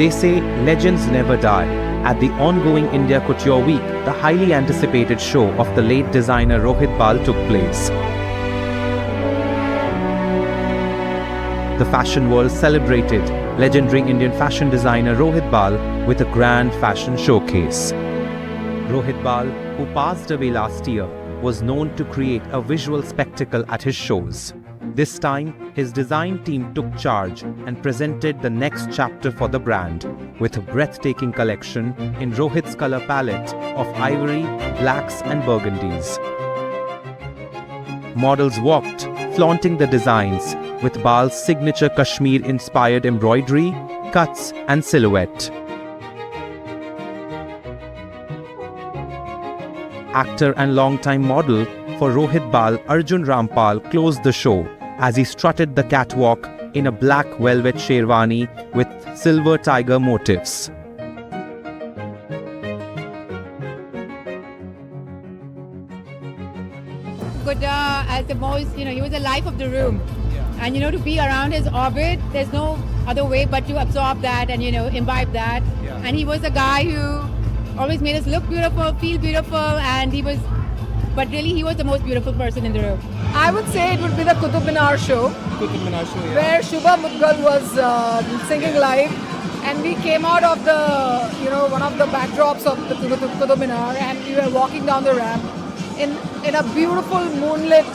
They say legends never die. At the ongoing India Couture Week, the highly anticipated show of the late designer Rohit Bal took place. The fashion world celebrated legendary Indian fashion designer Rohit Bal with a grand fashion showcase. Rohit Bal, who passed away last year, was known to create a visual spectacle at his shows. This time, his design team took charge and presented the next chapter for the brand with a breathtaking collection in Rohit's color palette of ivory, blacks and burgundies. Models walked, flaunting the designs with Bal's signature Kashmir-inspired embroidery, cuts and silhouette. Actor and longtime model for Rohit Bal Arjun Rampal closed the show as he strutted the catwalk in a black velvet sherwani with silver tiger motifs. Guda as the most, he was the life of the room. Yeah. And to be around his orbit, there's no other way but to absorb that and imbibe that. Yeah. And he was a guy who always made us look beautiful, feel beautiful, and he was the most beautiful person in the room. I would say it would be the Qutub Minar show. Yeah. Where Shubha Mudgal was singing live, and we came out of the, one of the backdrops of the Qutub Minar, and we were walking down the ramp in a beautiful moonlit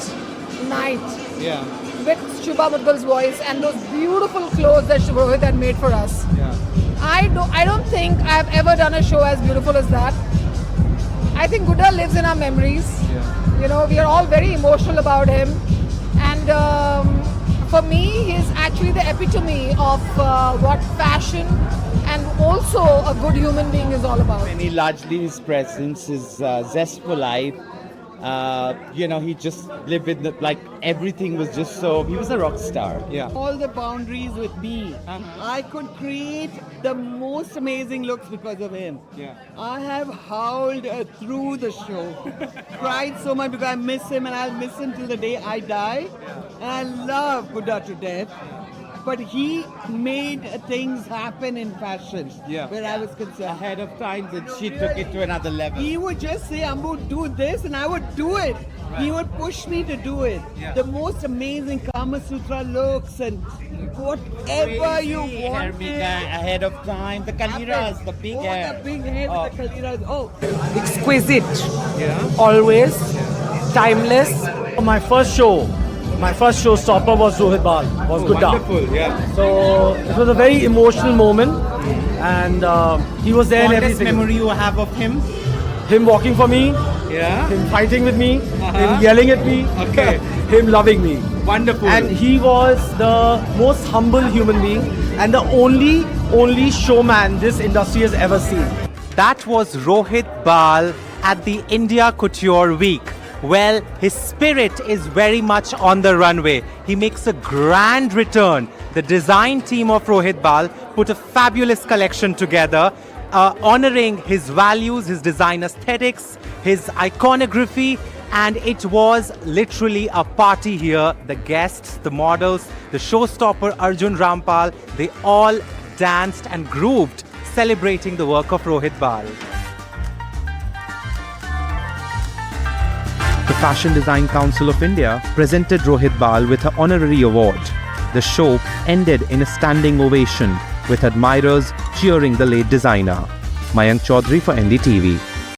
night. Yeah. With Shubha Mudgal's voice and those beautiful clothes that Rohit had made for us. Yeah. I don't think I've ever done a show as beautiful as that. I think Guda lives in our memories. Yeah. We are all very emotional about him. And for me, he's actually the epitome of what fashion and also a good human being is all about. And he largely, his presence, his zest for life, he just lived with everything was just so, he was a rock star. Yeah. All the boundaries with me. I could create the most amazing looks because of him. Yeah. I have howled through the show, cried so much because I miss him and I'll miss him till the day I die. Yeah. And I love Buddha to death. But he made things happen in fashion where I was concerned. Ahead of time, and she took it to another level. He would just say, Ambu, do this, and I would do it. Right. He would push me to do it. Yeah. The most amazing Kama Sutra looks and whatever you want. Ahead of time, the Kaliras, the big hair. The big hair with the Kaliras. Oh, Exquisite. Yeah. Always. Timeless. My first showstopper was Rohit Bal, was Guda. Wonderful, yeah. So it was a very emotional moment, and he was there in Fondest everything. memory you have of him? Him walking for me, Yeah. him fighting with me, him yelling at me, Okay. him loving me. Wonderful. And he was the most humble human being and the only showman this industry has ever seen. That was Rohit Bal at the India Couture Week. Well, his spirit is very much on the runway. He makes a grand return. The design team of Rohit Bal put a fabulous collection together, honoring his values, his design aesthetics, his iconography, and it was literally a party here. The guests, the models, the showstopper Arjun Rampal, they all danced and grooved, celebrating the work of Rohit Bal. The Fashion Design Council of India presented Rohit Bal with an honorary award. The show ended in a standing ovation with admirers cheering the late designer. Mayank Chaudhary for NDTV.